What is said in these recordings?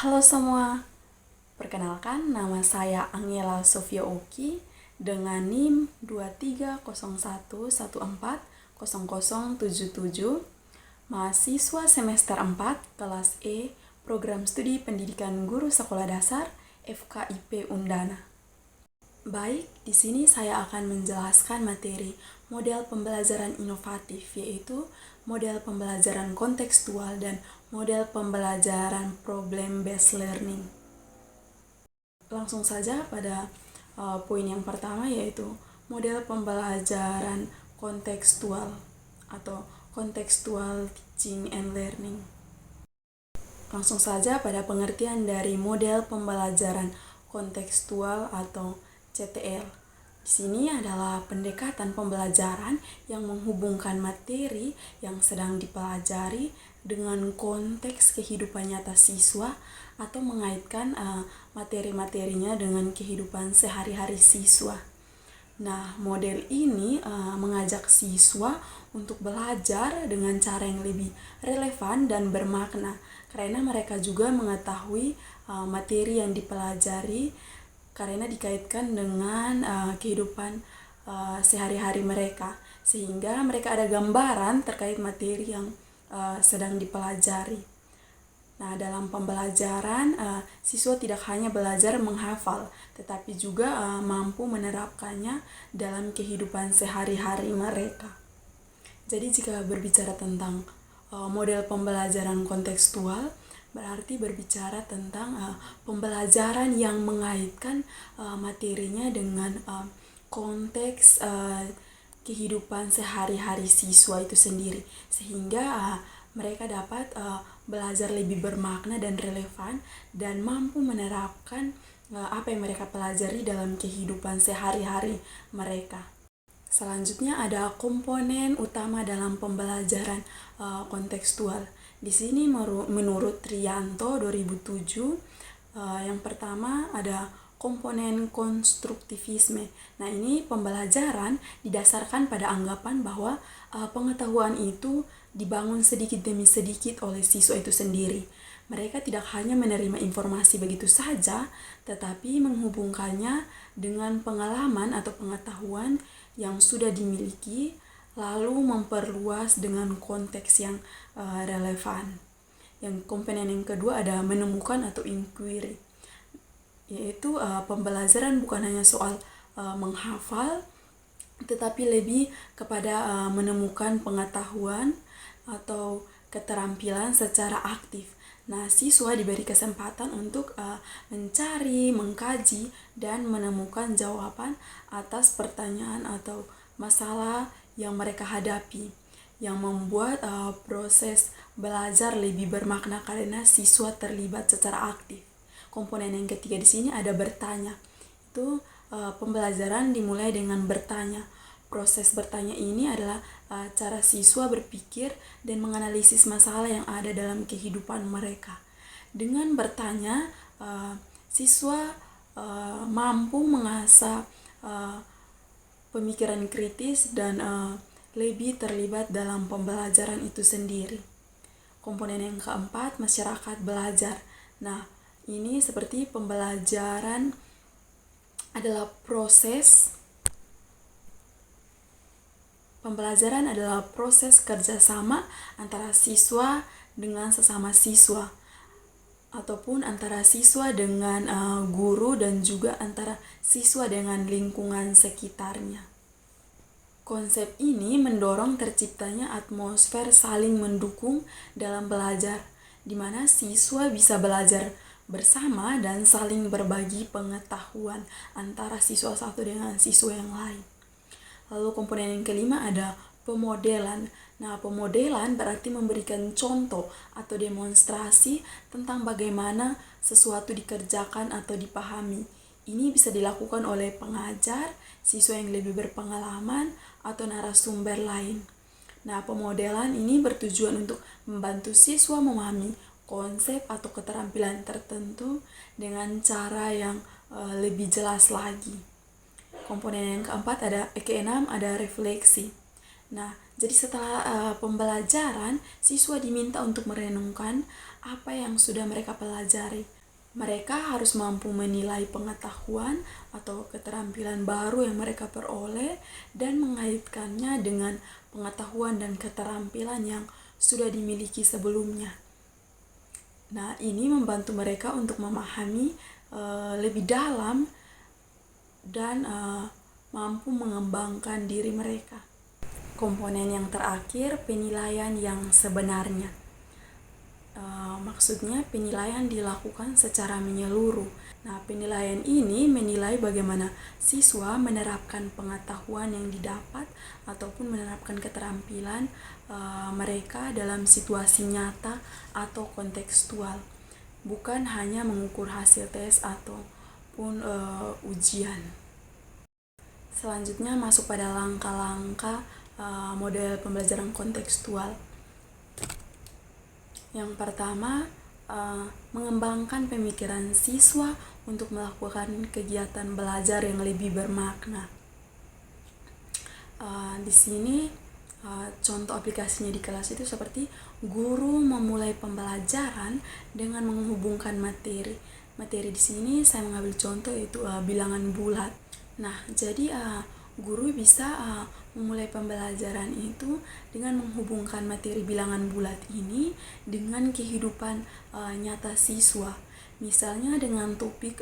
Halo semua, perkenalkan nama saya Angela Sofia Oki dengan NIM 2301140077, mahasiswa semester 4 kelas E, Program Studi Pendidikan Guru Sekolah Dasar FKIP Undana. Baik, di sini saya akan menjelaskan materi model pembelajaran inovatif, yaitu model pembelajaran kontekstual dan model pembelajaran problem-based learning. Langsung saja pada poin yang pertama, yaitu model pembelajaran kontekstual atau contextual teaching and learning. Langsung saja pada pengertian dari model pembelajaran kontekstual atau CTL. Di sini adalah pendekatan pembelajaran yang menghubungkan materi yang sedang dipelajari dengan konteks kehidupan nyata siswa atau mengaitkan materi-materinya dengan kehidupan sehari-hari siswa. Nah, model ini mengajak siswa untuk belajar dengan cara yang lebih relevan dan bermakna, karena mereka juga mengetahui materi yang dipelajari karena dikaitkan dengan kehidupan sehari-hari mereka, sehingga mereka ada gambaran terkait materi yang sedang dipelajari. Nah, dalam pembelajaran, siswa tidak hanya belajar menghafal, tetapi juga mampu menerapkannya dalam kehidupan sehari-hari mereka. Jadi jika berbicara tentang model pembelajaran kontekstual, berarti berbicara tentang pembelajaran yang mengaitkan materinya dengan konteks kehidupan sehari-hari siswa itu sendiri, sehingga mereka dapat belajar lebih bermakna dan relevan dan mampu menerapkan apa yang mereka pelajari dalam kehidupan sehari-hari mereka. Selanjutnya ada komponen utama dalam pembelajaran kontekstual. Di sini menurut Trianto 2007, yang pertama ada komponen konstruktivisme. Nah, ini pembelajaran didasarkan pada anggapan bahwa pengetahuan itu dibangun sedikit demi sedikit oleh siswa itu sendiri. Mereka tidak hanya menerima informasi begitu saja, tetapi menghubungkannya dengan pengalaman atau pengetahuan yang sudah dimiliki, lalu memperluas dengan konteks yang relevan. Yang komponen yang kedua ada menemukan atau inquiry, yaitu pembelajaran bukan hanya soal menghafal, tetapi lebih kepada menemukan pengetahuan atau keterampilan secara aktif. Nah, siswa diberi kesempatan untuk mencari, mengkaji, dan menemukan jawaban atas pertanyaan atau masalah yang mereka hadapi, yang membuat proses belajar lebih bermakna karena siswa terlibat secara aktif. Komponen yang ketiga di sini ada bertanya. Itu pembelajaran dimulai dengan bertanya. Proses bertanya ini adalah cara siswa berpikir dan menganalisis masalah yang ada dalam kehidupan mereka. Dengan bertanya, siswa mampu mengasah pemikiran kritis dan lebih terlibat dalam pembelajaran itu sendiri. Komponen yang keempat, masyarakat belajar. Nah, ini seperti pembelajaran adalah proses kerjasama antara siswa dengan sesama siswa, ataupun antara siswa dengan guru dan juga antara siswa dengan lingkungan sekitarnya. Konsep ini mendorong terciptanya atmosfer saling mendukung dalam belajar, di mana siswa bisa belajar bersama dan saling berbagi pengetahuan antara siswa satu dengan siswa yang lain. Lalu komponen yang kelima ada pemodelan. Nah, pemodelan berarti memberikan contoh atau demonstrasi tentang bagaimana sesuatu dikerjakan atau dipahami. Ini bisa dilakukan oleh pengajar, siswa yang lebih berpengalaman, atau narasumber lain. Nah, pemodelan ini bertujuan untuk membantu siswa memahami konsep atau keterampilan tertentu dengan cara yang lebih jelas lagi. Komponen yang keenam ada refleksi. Nah, jadi setelah pembelajaran, siswa diminta untuk merenungkan apa yang sudah mereka pelajari. Mereka harus mampu menilai pengetahuan atau keterampilan baru yang mereka peroleh dan mengaitkannya dengan pengetahuan dan keterampilan yang sudah dimiliki sebelumnya. Nah, ini membantu mereka untuk memahami lebih dalam dan mampu mengembangkan diri mereka. Komponen yang terakhir, penilaian yang sebenarnya. Maksudnya penilaian dilakukan secara menyeluruh. Nah, penilaian ini menilai bagaimana siswa menerapkan pengetahuan yang didapat ataupun menerapkan keterampilan mereka dalam situasi nyata atau kontekstual. Bukan hanya mengukur hasil tes ataupun ujian. Selanjutnya masuk pada langkah-langkah model pembelajaran kontekstual. Yang pertama, mengembangkan pemikiran siswa untuk melakukan kegiatan belajar yang lebih bermakna. Di sini contoh aplikasinya di kelas itu seperti guru memulai pembelajaran dengan menghubungkan materi. Materi di sini saya mengambil contoh yaitu bilangan bulat. Nah, jadi guru bisa memulai pembelajaran itu dengan menghubungkan materi bilangan bulat ini dengan kehidupan nyata siswa. Misalnya dengan topik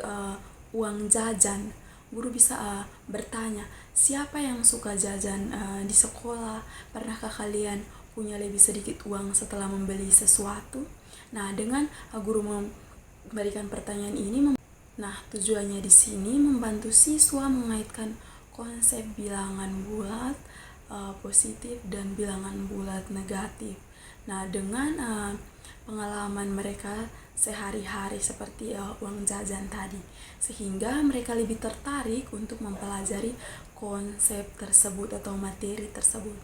uang jajan, guru bisa bertanya, siapa yang suka jajan di sekolah? Pernahkah kalian punya lebih sedikit uang setelah membeli sesuatu? Nah, dengan guru memberikan pertanyaan ini, tujuannya di sini membantu siswa mengaitkan konsep bilangan bulat positif dan bilangan bulat negatif. Nah, dengan pengalaman mereka sehari-hari seperti uang jajan tadi, sehingga mereka lebih tertarik untuk mempelajari konsep tersebut atau materi tersebut.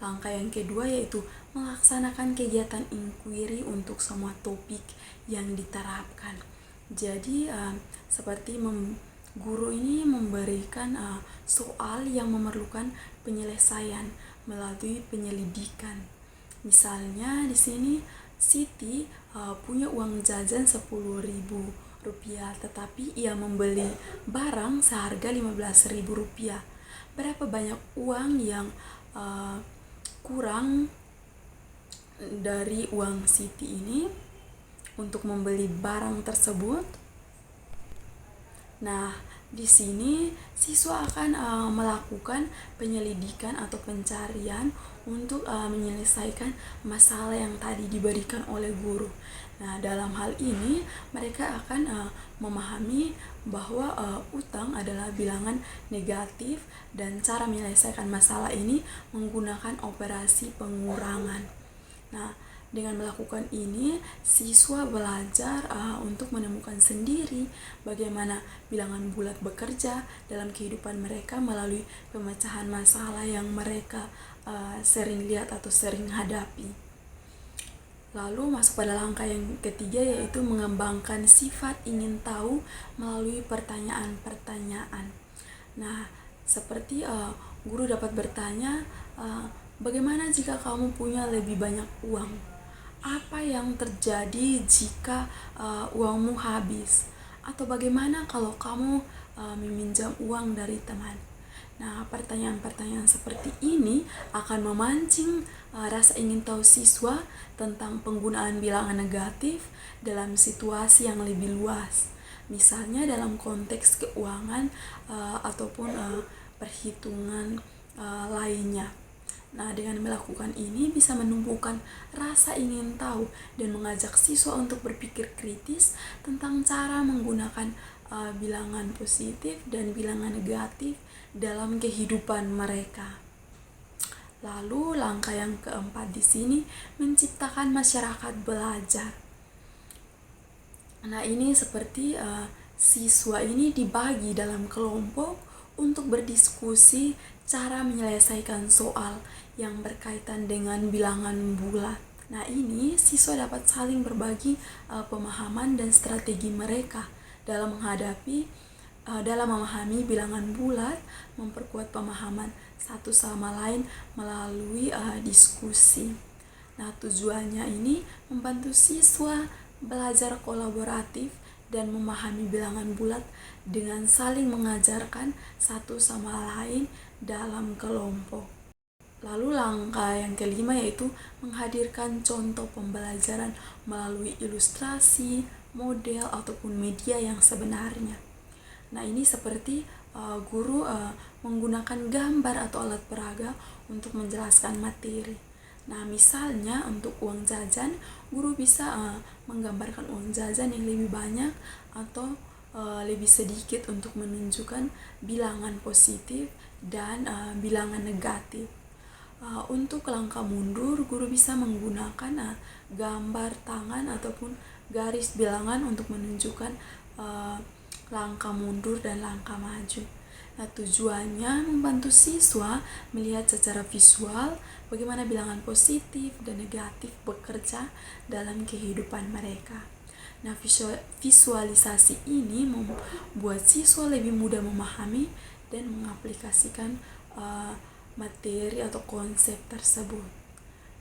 Langkah yang kedua yaitu melaksanakan kegiatan inquiry untuk semua topik yang diterapkan. Jadi seperti guru ini memberikan soal yang memerlukan penyelesaian melalui penyelidikan. Misalnya di sini Siti punya uang jajan 10.000 rupiah, tetapi ia membeli barang seharga 15.000 rupiah. Berapa banyak uang yang kurang dari uang Siti ini untuk membeli barang tersebut? Nah, di sini siswa akan melakukan penyelidikan atau pencarian untuk menyelesaikan masalah yang tadi diberikan oleh guru. Nah, dalam hal ini mereka akan memahami bahwa utang adalah bilangan negatif dan cara menyelesaikan masalah ini menggunakan operasi pengurangan. Nah, dengan melakukan ini, siswa belajar untuk menemukan sendiri bagaimana bilangan bulat bekerja dalam kehidupan mereka melalui pemecahan masalah yang mereka sering lihat atau sering hadapi. Lalu masuk pada langkah yang ketiga yaitu mengembangkan sifat ingin tahu melalui pertanyaan-pertanyaan. Nah, seperti guru dapat bertanya, bagaimana jika kamu punya lebih banyak uang? Apa yang terjadi jika uangmu habis? Atau bagaimana kalau kamu meminjam uang dari teman? Nah, pertanyaan-pertanyaan seperti ini akan memancing rasa ingin tahu siswa tentang penggunaan bilangan negatif dalam situasi yang lebih luas. Misalnya dalam konteks keuangan ataupun perhitungan lainnya. Nah, dengan melakukan ini bisa menumbuhkan rasa ingin tahu dan mengajak siswa untuk berpikir kritis tentang cara menggunakan bilangan positif dan bilangan negatif dalam kehidupan mereka. Lalu langkah yang keempat di sini menciptakan masyarakat belajar. Nah, ini seperti siswa ini dibagi dalam kelompok untuk berdiskusi cara menyelesaikan soal yang berkaitan dengan bilangan bulat. Nah, ini siswa dapat saling berbagi pemahaman dan strategi mereka dalam memahami bilangan bulat, memperkuat pemahaman satu sama lain melalui diskusi. Nah, tujuannya ini membantu siswa belajar kolaboratif dan memahami bilangan bulat dengan saling mengajarkan satu sama lain dalam kelompok. Lalu langkah yang kelima yaitu menghadirkan contoh pembelajaran melalui ilustrasi, model, ataupun media yang sebenarnya. Nah, ini seperti guru menggunakan gambar atau alat peraga untuk menjelaskan materi. Nah, misalnya untuk uang jajan, guru bisa menggambarkan uang jajan yang lebih banyak atau lebih sedikit untuk menunjukkan bilangan positif dan bilangan negatif. Untuk langkah mundur, guru bisa menggunakan gambar tangan ataupun garis bilangan untuk menunjukkan langkah mundur dan langkah maju. Nah, tujuannya membantu siswa melihat secara visual bagaimana bilangan positif dan negatif bekerja dalam kehidupan mereka. Nah, visualisasi ini membuat siswa lebih mudah memahami dan mengaplikasikan materi atau konsep tersebut.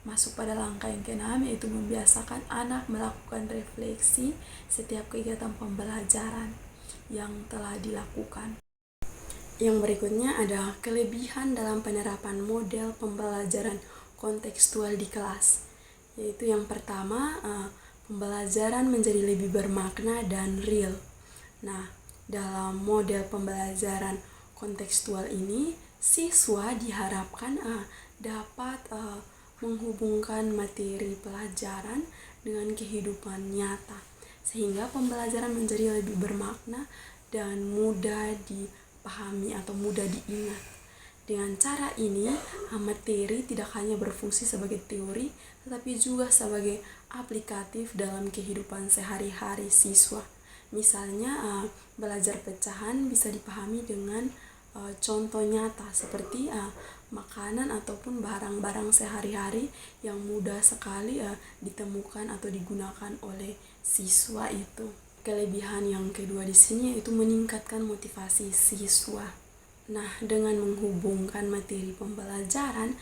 Masuk pada langkah yang keenam, yaitu membiasakan anak melakukan refleksi setiap kegiatan pembelajaran yang telah dilakukan. Yang berikutnya ada kelebihan dalam penerapan model pembelajaran kontekstual di kelas, yaitu yang pertama, pembelajaran menjadi lebih bermakna dan real. Nah, dalam model pembelajaran kontekstual ini, siswa diharapkan dapat menghubungkan materi pelajaran dengan kehidupan nyata, sehingga pembelajaran menjadi lebih bermakna dan mudah dipahami atau mudah diingat. Dengan cara ini, materi tidak hanya berfungsi sebagai teori, tetapi juga sebagai aplikatif dalam kehidupan sehari-hari siswa. Misalnya, belajar pecahan bisa dipahami dengan contoh nyata seperti makanan ataupun barang-barang sehari-hari yang mudah sekali ditemukan atau digunakan oleh siswa itu. Kelebihan yang kedua di sini yaitu meningkatkan motivasi siswa. Nah, dengan menghubungkan materi pembelajaran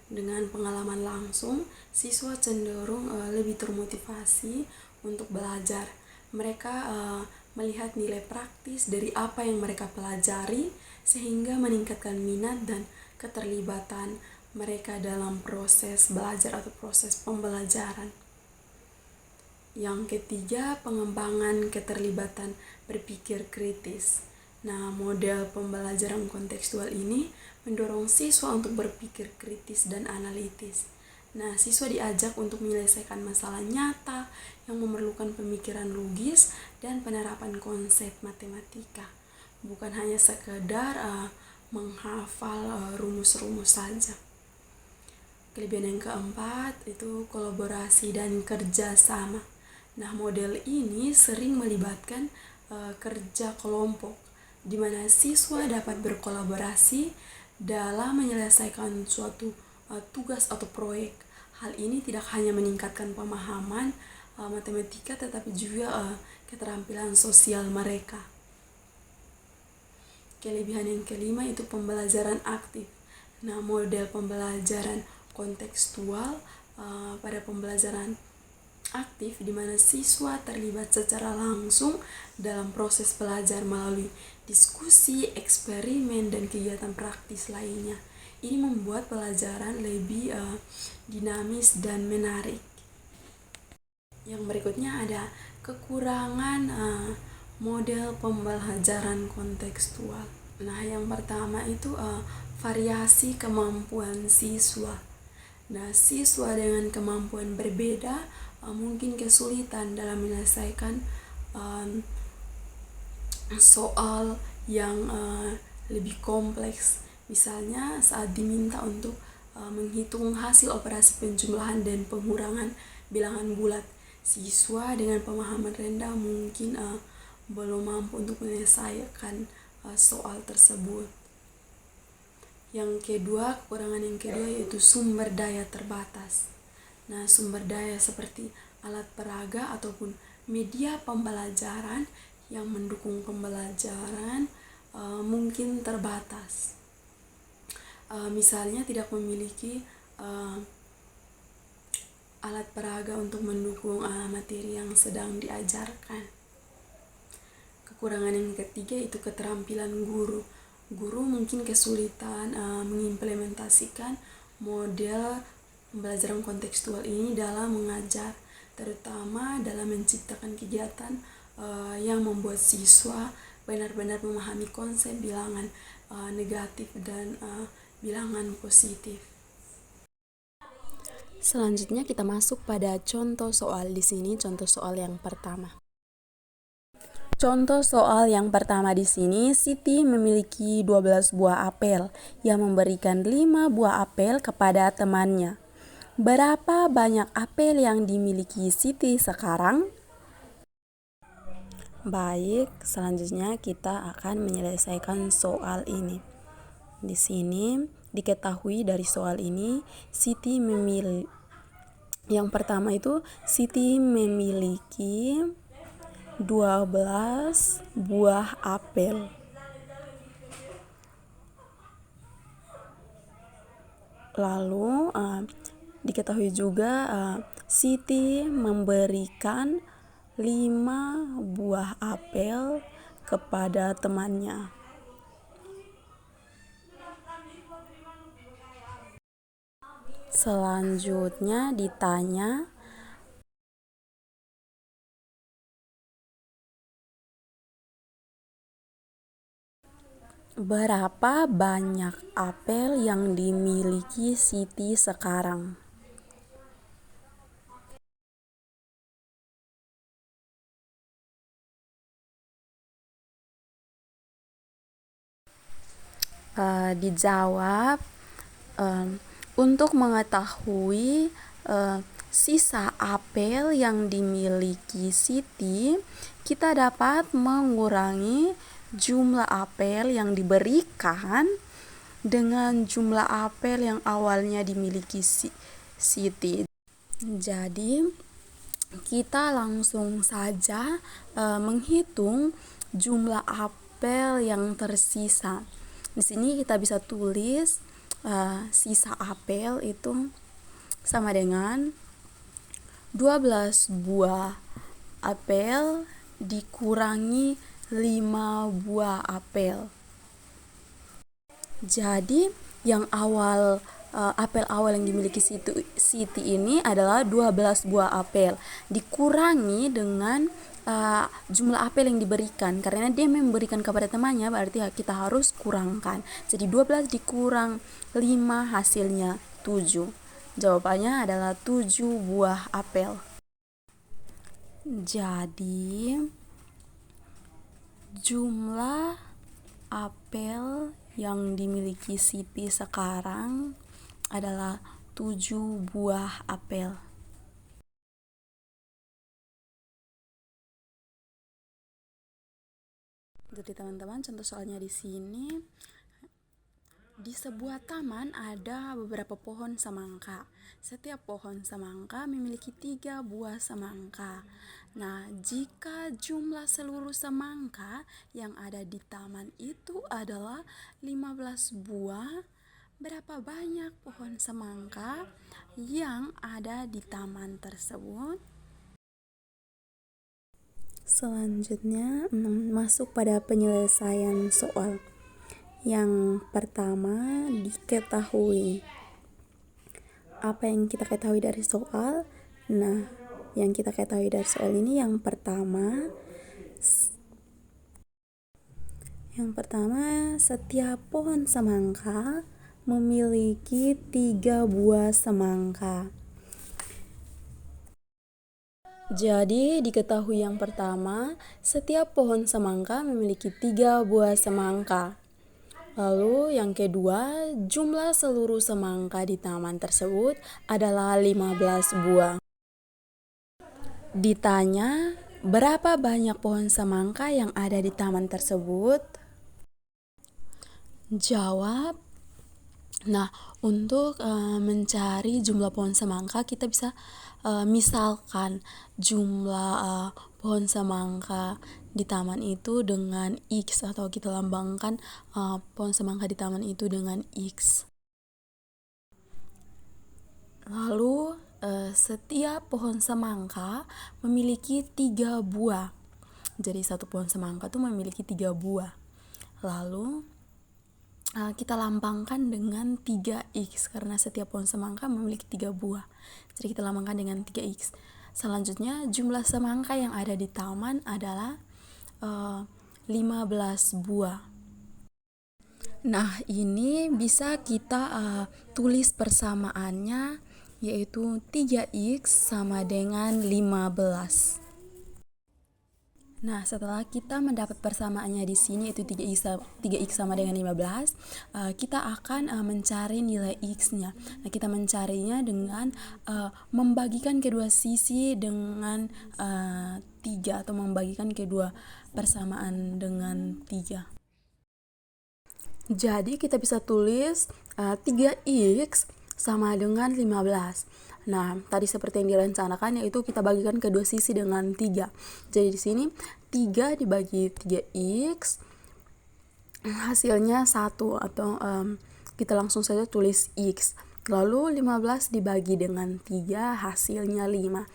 dengan pengalaman langsung, siswa cenderung lebih termotivasi untuk belajar. Mereka melihat nilai praktis dari apa yang mereka pelajari, sehingga meningkatkan minat dan keterlibatan mereka dalam proses belajar atau proses pembelajaran. Yang ketiga, pengembangan keterlibatan berpikir kritis. Nah, model pembelajaran kontekstual ini mendorong siswa untuk berpikir kritis dan analitis. Nah, siswa diajak untuk menyelesaikan masalah nyata yang memerlukan pemikiran logis dan penerapan konsep matematika. Bukan hanya sekedar menghafal rumus-rumus saja. Kelebihan yang keempat itu kolaborasi dan kerjasama. Nah, model ini sering melibatkan kerja kelompok, di mana siswa dapat berkolaborasi dalam menyelesaikan suatu tugas atau proyek. Hal ini tidak hanya meningkatkan pemahaman matematika, tetapi juga keterampilan sosial mereka. Kelebihan yang kelima itu pembelajaran aktif. Nah, model pembelajaran kontekstual pada pembelajaran aktif di mana siswa terlibat secara langsung dalam proses belajar melalui diskusi, eksperimen, dan kegiatan praktis lainnya. Ini membuat pelajaran lebih dinamis dan menarik. Yang berikutnya ada kekurangan model pembelajaran kontekstual. Nah, yang pertama itu variasi kemampuan siswa. Nah, siswa dengan kemampuan berbeda mungkin kesulitan dalam menyelesaikan soal yang lebih kompleks. Misalnya saat diminta untuk menghitung hasil operasi penjumlahan dan pengurangan bilangan bulat, siswa dengan pemahaman rendah mungkin belum mampu untuk menyelesaikan soal tersebut. Yang kedua, kekurangan yang kedua yaitu sumber daya terbatas. Nah, sumber daya seperti alat peraga ataupun media pembelajaran yang mendukung pembelajaran mungkin terbatas. Misalnya tidak memiliki alat peraga untuk mendukung materi yang sedang diajarkan. Kekurangan yang ketiga itu keterampilan guru. Guru mungkin kesulitan mengimplementasikan model pembelajaran kontekstual ini dalam mengajar, terutama dalam menciptakan kegiatan yang membuat siswa benar-benar memahami konsep bilangan negatif dan bilangan positif. Selanjutnya kita masuk pada contoh soal. Di sini contoh soal yang pertama. Contoh soal yang pertama di sini, Siti memiliki 12 buah apel yang memberikan 5 buah apel kepada temannya. Berapa banyak apel yang dimiliki Siti sekarang? Baik, selanjutnya kita akan menyelesaikan soal ini. Di sini diketahui dari soal ini, yang pertama itu Siti memiliki 12 buah apel. Lalu diketahui juga Siti memberikan 5 buah apel kepada temannya. Selanjutnya ditanya berapa banyak apel yang dimiliki Siti sekarang? Dijawab untuk mengetahui sisa apel yang dimiliki Siti, kita dapat mengurangi jumlah apel yang diberikan dengan jumlah apel yang awalnya dimiliki Siti. Jadi kita langsung saja menghitung jumlah apel yang tersisa. Di sini kita bisa tulis sisa apel itu sama dengan 12 buah apel dikurangi 5 buah apel. Jadi yang apel awal yang dimiliki Siti ini adalah 12 buah apel dikurangi dengan jumlah apel yang diberikan, karena dia memberikan kepada temannya, berarti kita harus kurangkan. Jadi 12 dikurang 5 hasilnya 7. Jawabannya adalah 7 buah apel. Jadi jumlah apel yang dimiliki Siti sekarang adalah 7 buah apel. Jadi teman-teman, contoh soalnya di sini, di sebuah taman ada beberapa pohon semangka. Setiap pohon semangka memiliki 3 buah semangka. Nah, jika jumlah seluruh semangka yang ada di taman itu adalah 15 buah, berapa banyak pohon semangka yang ada di taman tersebut? Selanjutnya masuk pada penyelesaian soal. Yang pertama diketahui. Apa yang kita ketahui dari soal? Nah, yang kita ketahui dari soal ini yang pertama setiap pohon semangka memiliki 3 buah semangka. Jadi diketahui yang pertama, setiap pohon semangka memiliki 3 buah semangka. Lalu yang kedua, jumlah seluruh semangka di taman tersebut adalah 15 buah. Ditanya, berapa banyak pohon semangka yang ada di taman tersebut? Jawab. Nah, untuk mencari jumlah pohon semangka, kita bisa misalkan jumlah pohon semangka di taman itu dengan X, atau kita lambangkan pohon semangka di taman itu dengan X. Lalu setiap pohon semangka memiliki 3 buah. Jadi satu pohon semangka itu memiliki 3 buah. Lalu kita lambangkan dengan 3x karena setiap pohon semangka memiliki 3 buah. Jadi kita lambangkan dengan 3x. Selanjutnya jumlah semangka yang ada di taman adalah 15 buah. Nah, ini bisa kita tulis persamaannya, yaitu 3x sama dengan 15. Nah, setelah kita mendapat persamaannya di sini, yaitu 3x sama dengan 15, kita akan mencari nilai x-nya. Nah, kita mencarinya dengan membagikan kedua sisi dengan 3, atau membagikan kedua persamaan dengan 3. Jadi kita bisa tulis 3x sama dengan 15. Nah, tadi seperti yang direncanakan, yaitu kita bagikan kedua sisi dengan 3. Jadi di sini 3 dibagi 3x hasilnya 1, atau kita langsung saja tulis x. Lalu 15 dibagi dengan 3 hasilnya 5.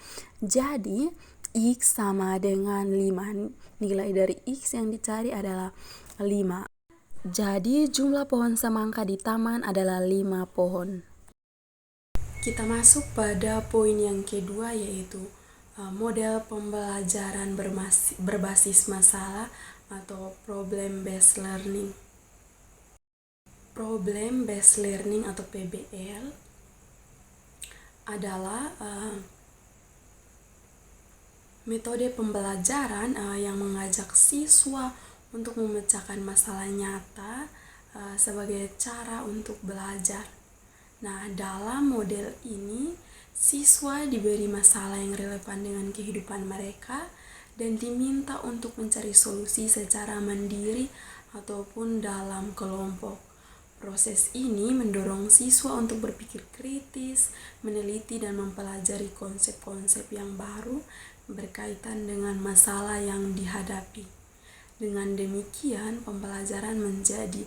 Jadi x sama dengan 5. Nilai dari x yang dicari adalah 5. Jadi jumlah pohon semangka di taman adalah 5 pohon. Kita masuk pada poin yang kedua, yaitu model pembelajaran berbasis masalah atau problem based learning. Problem based learning atau PBL adalah metode pembelajaran yang mengajak siswa untuk memecahkan masalah nyata sebagai cara untuk belajar. Nah, dalam model ini, siswa diberi masalah yang relevan dengan kehidupan mereka dan diminta untuk mencari solusi secara mandiri ataupun dalam kelompok. Proses ini mendorong siswa untuk berpikir kritis, meneliti dan mempelajari konsep-konsep yang baru berkaitan dengan masalah yang dihadapi. Dengan demikian, pembelajaran menjadi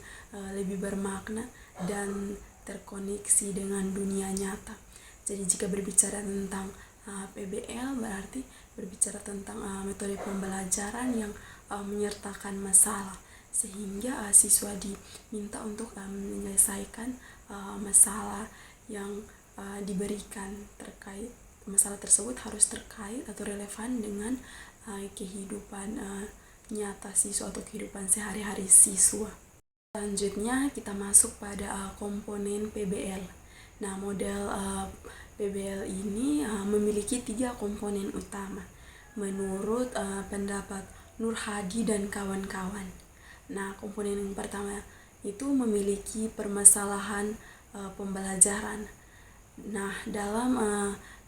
lebih bermakna dan terkoneksi dengan dunia nyata. Jadi jika berbicara tentang PBL, berarti berbicara tentang metode pembelajaran yang menyertakan masalah, sehingga siswa diminta untuk menyelesaikan masalah yang diberikan. Terkait masalah tersebut harus terkait atau relevan dengan kehidupan nyata siswa atau kehidupan sehari-hari siswa. Selanjutnya kita masuk pada komponen PBL. Nah, model PBL ini memiliki 3 komponen utama menurut pendapat Nur Hadi dan kawan-kawan. Nah, komponen yang pertama itu memiliki permasalahan pembelajaran. Nah, dalam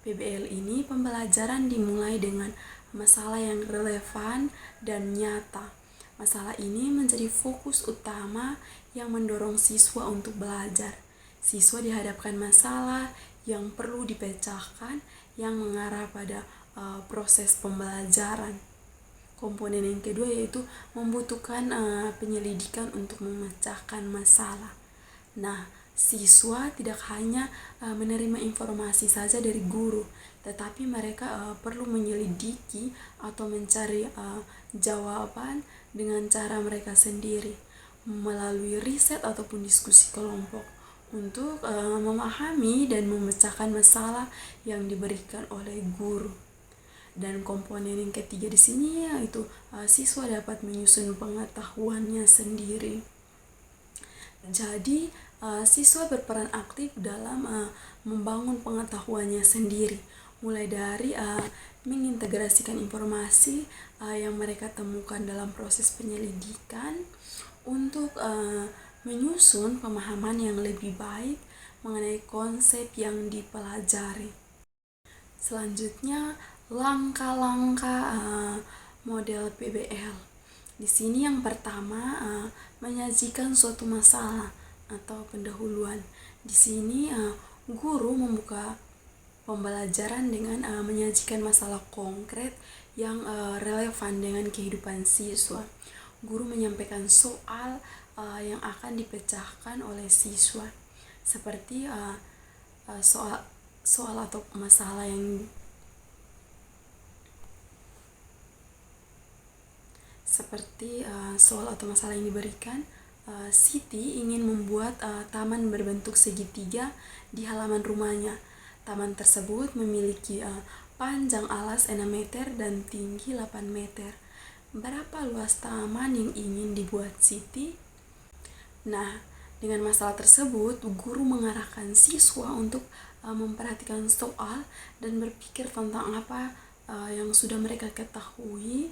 PBL ini pembelajaran dimulai dengan masalah yang relevan dan nyata. Masalah ini menjadi fokus utama yang mendorong siswa untuk belajar. Siswa dihadapkan masalah yang perlu dipecahkan yang mengarah pada proses pembelajaran. Komponen yang kedua yaitu membutuhkan penyelidikan untuk memecahkan masalah. Nah, siswa tidak hanya menerima informasi saja dari guru, tetapi mereka perlu menyelidiki atau mencari jawaban dengan cara mereka sendiri melalui riset ataupun diskusi kelompok untuk memahami dan memecahkan masalah yang diberikan oleh guru. Dan komponen yang ketiga di sini yaitu siswa dapat menyusun pengetahuannya sendiri. Jadi siswa berperan aktif dalam membangun pengetahuannya sendiri, mulai dari mengintegrasikan informasi yang mereka temukan dalam proses penyelidikan untuk menyusun pemahaman yang lebih baik mengenai konsep yang dipelajari. Selanjutnya, langkah-langkah model PBL. Di sini yang pertama menyajikan suatu masalah atau pendahuluan. Di sini guru membuka pembelajaran dengan menyajikan masalah konkret yang relevan dengan kehidupan siswa. Guru menyampaikan soal yang akan dipecahkan oleh siswa, seperti soal atau masalah yang Seperti soal atau masalah yang diberikan, Siti ingin membuat taman berbentuk segitiga di halaman rumahnya. Taman tersebut memiliki panjang alas 6 meter dan tinggi 8 meter. Berapa luas taman yang ingin dibuat Siti? Nah, dengan masalah tersebut, guru mengarahkan siswa untuk memperhatikan soal dan berpikir tentang apa yang sudah mereka ketahui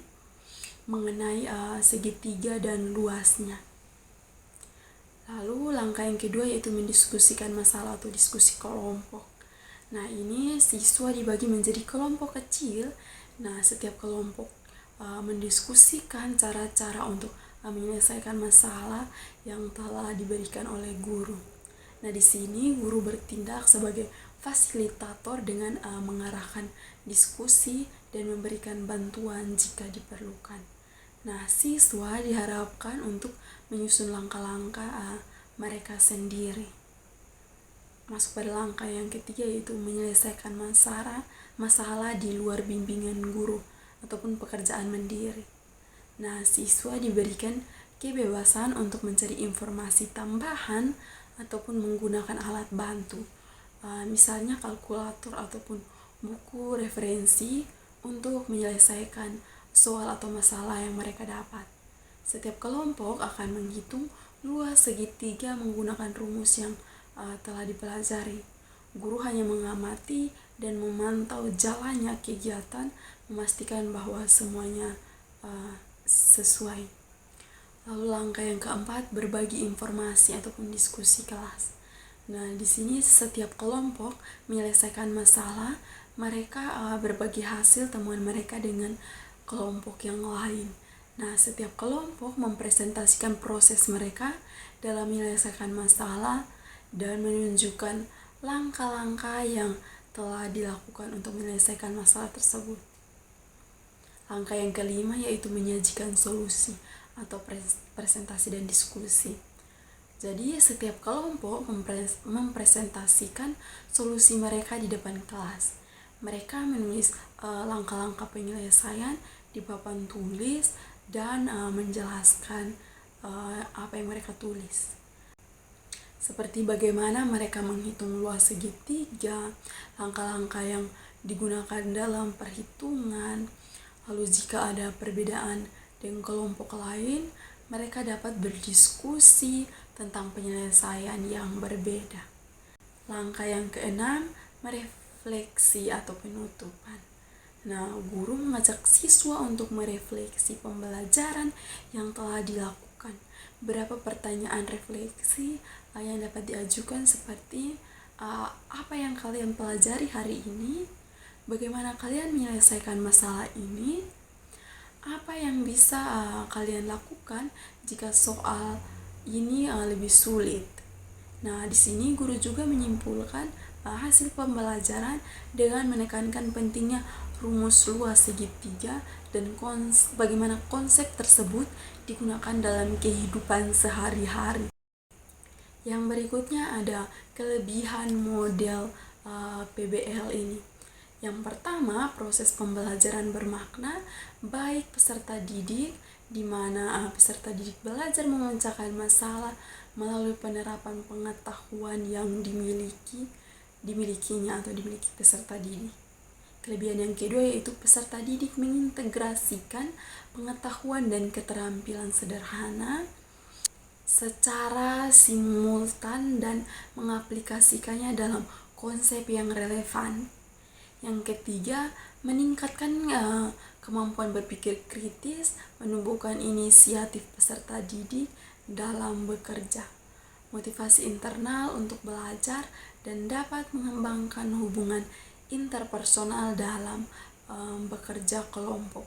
mengenai segitiga dan luasnya. Lalu langkah yang kedua yaitu mendiskusikan masalah atau diskusi kelompok. Nah, ini siswa dibagi menjadi kelompok kecil. Nah, setiap kelompok mendiskusikan cara-cara untuk menyelesaikan masalah yang telah diberikan oleh guru. Nah, di sini guru bertindak sebagai fasilitator dengan mengarahkan diskusi dan memberikan bantuan jika diperlukan. Nah, siswa diharapkan untuk menyusun langkah-langkah mereka sendiri. Masuk pada langkah yang ketiga yaitu menyelesaikan masalah di luar bimbingan guru ataupun pekerjaan mandiri. Nah, siswa diberikan kebebasan untuk mencari informasi tambahan ataupun menggunakan alat bantu. Misalnya kalkulator ataupun buku referensi untuk menyelesaikan soal atau masalah yang mereka dapat. Setiap kelompok akan menghitung luas segitiga menggunakan rumus yang telah dipelajari. Guru hanya mengamati dan memantau jalannya kegiatan, memastikan bahwa semuanya sesuai. Lalu langkah yang keempat, berbagi informasi ataupun diskusi kelas. Nah, di sini setiap kelompok menyelesaikan masalah, mereka berbagi hasil temuan mereka dengan kelompok yang lain. Nah, setiap kelompok mempresentasikan proses mereka dalam menyelesaikan masalah dan menunjukkan langkah-langkah yang telah dilakukan untuk menyelesaikan masalah tersebut. Langkah yang kelima yaitu menyajikan solusi atau presentasi dan diskusi. Jadi setiap kelompok mempresentasikan solusi mereka di depan kelas. Mereka menulis langkah-langkah penyelesaian di papan tulis dan menjelaskan apa yang mereka tulis. Seperti bagaimana mereka menghitung luas segitiga, langkah-langkah yang digunakan dalam perhitungan. Lalu jika ada perbedaan dengan kelompok lain, mereka dapat berdiskusi tentang penyelesaian yang berbeda. Langkah yang keenam, merefleksi atau penutupan. Nah, guru mengajak siswa untuk merefleksi pembelajaran yang telah dilakukan. Berapa pertanyaan refleksi yang dapat diajukan seperti apa yang kalian pelajari hari ini? Bagaimana kalian menyelesaikan masalah ini? Apa yang bisa kalian lakukan jika soal ini lebih sulit? Nah, di sini guru juga menyimpulkan hasil pembelajaran dengan menekankan pentingnya rumus luas segitiga dan bagaimana konsep tersebut digunakan dalam kehidupan sehari-hari. Yang berikutnya ada kelebihan model PBL ini. Yang pertama, proses pembelajaran bermakna baik peserta didik, di mana peserta didik belajar memecahkan masalah melalui penerapan pengetahuan yang dimilikinya atau dimiliki peserta didik. Kelebihan yang kedua yaitu peserta didik mengintegrasikan pengetahuan dan keterampilan sederhana secara simultan dan mengaplikasikannya dalam konsep yang relevan. Yang ketiga, meningkatkan kemampuan berpikir kritis, menumbuhkan inisiatif peserta didik dalam bekerja, motivasi internal untuk belajar, dan dapat mengembangkan hubungan interpersonal dalam bekerja kelompok.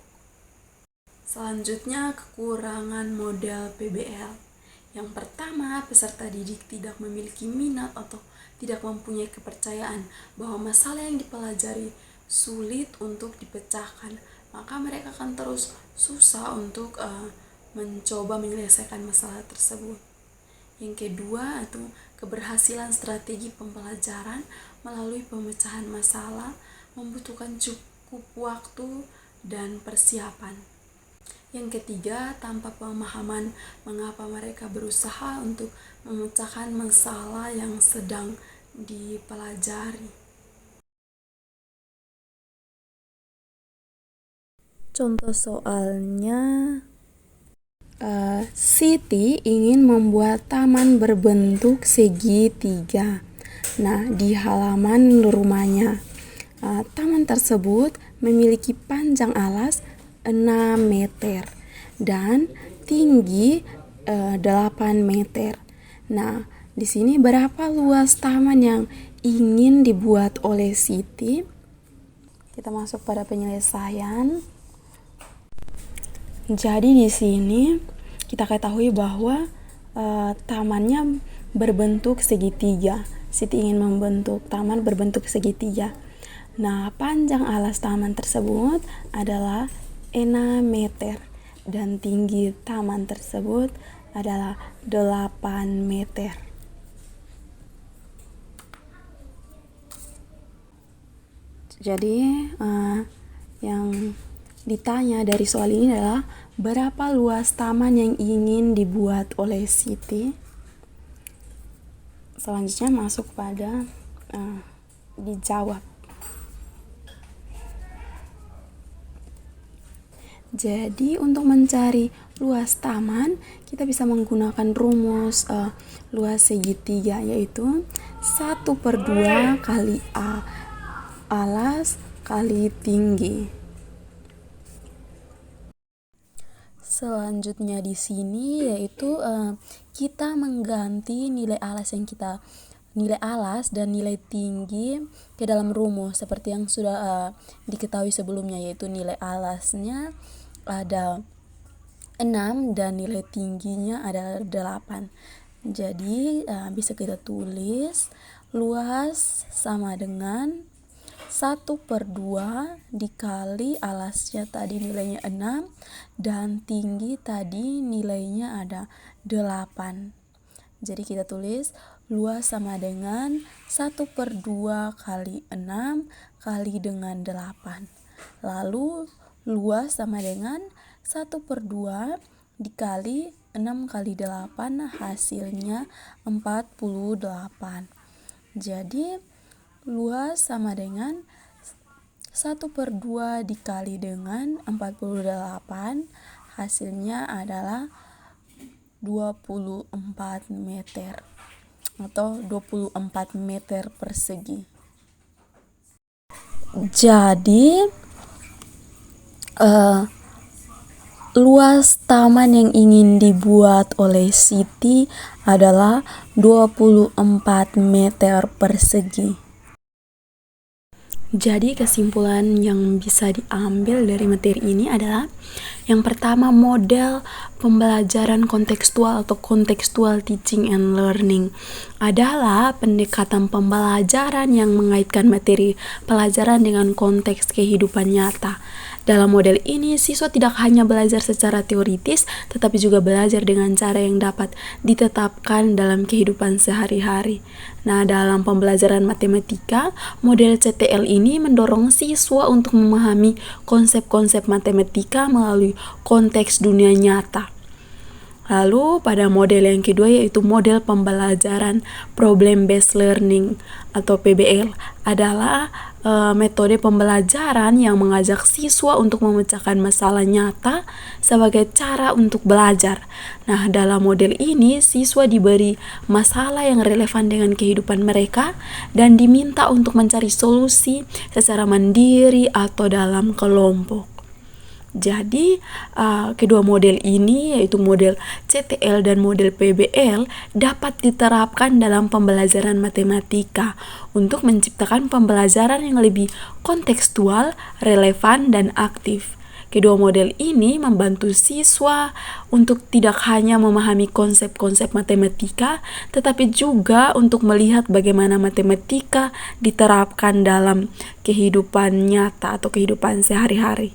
Selanjutnya, kekurangan model PBL. Yang pertama, peserta didik tidak memiliki minat atau tidak mempunyai kepercayaan bahwa masalah yang dipelajari sulit untuk dipecahkan, maka mereka akan terus susah untuk mencoba menyelesaikan masalah tersebut. Yang kedua, itu keberhasilan strategi pembelajaran melalui pemecahan masalah membutuhkan cukup waktu dan persiapan. Yang ketiga, tanpa pemahaman mengapa mereka berusaha untuk memecahkan masalah yang sedang dipelajari. Contoh soalnya, Siti ingin membuat taman berbentuk segitiga. Nah, di halaman rumahnya, taman tersebut memiliki panjang alas 6 meter dan tinggi 8 meter. Nah, di sini berapa luas taman yang ingin dibuat oleh Siti? Kita masuk pada penyelesaian. Jadi di sini kita ketahui bahwa tamannya berbentuk segitiga. Siti ingin membentuk taman berbentuk segitiga. Nah, panjang alas taman tersebut adalah 6 meter dan tinggi taman tersebut adalah 8 meter. Jadi yang ditanya dari soal ini adalah berapa luas taman yang ingin dibuat oleh Siti. Selanjutnya masuk pada dijawab. Jadi untuk mencari luas taman, kita bisa menggunakan rumus luas segitiga, yaitu 1/2 kali alas kali tinggi. Selanjutnya di sini yaitu kita mengganti nilai alas dan nilai tinggi ke dalam rumus seperti yang sudah diketahui sebelumnya, yaitu nilai alasnya ada 6 dan nilai tingginya ada 8. Jadi bisa kita tulis luas sama dengan 1/2 dikali alasnya tadi nilainya 6 dan tinggi tadi nilainya ada 8. Jadi kita tulis luas sama dengan 1/2 kali 6 kali dengan 8. Lalu luas sama dengan 1/2 dikali 6 kali 8, hasilnya 48. Jadi luas sama dengan 1/2 dikali dengan 48, hasilnya adalah 24 meter atau 24 meter persegi. Jadi luas taman yang ingin dibuat oleh Siti adalah 24 meter persegi. Jadi kesimpulan yang bisa diambil dari materi ini adalah yang pertama, model pembelajaran kontekstual atau contextual teaching and learning adalah pendekatan pembelajaran yang mengaitkan materi pelajaran dengan konteks kehidupan nyata. Dalam model ini, siswa tidak hanya belajar secara teoritis, tetapi juga belajar dengan cara yang dapat ditetapkan dalam kehidupan sehari-hari. Nah, dalam pembelajaran matematika, model CTL ini mendorong siswa untuk memahami konsep-konsep matematika melalui konteks dunia nyata. Lalu pada model yang kedua yaitu model pembelajaran problem based learning atau PBL adalah metode pembelajaran yang mengajak siswa untuk memecahkan masalah nyata sebagai cara untuk belajar. Nah, dalam model ini siswa diberi masalah yang relevan dengan kehidupan mereka dan diminta untuk mencari solusi secara mandiri atau dalam kelompok. Jadi kedua model ini yaitu model CTL dan model PBL dapat diterapkan dalam pembelajaran matematika untuk menciptakan pembelajaran yang lebih kontekstual, relevan, dan aktif. Kedua model ini membantu siswa untuk tidak hanya memahami konsep-konsep matematika, tetapi juga untuk melihat bagaimana matematika diterapkan dalam kehidupan nyata atau kehidupan sehari-hari.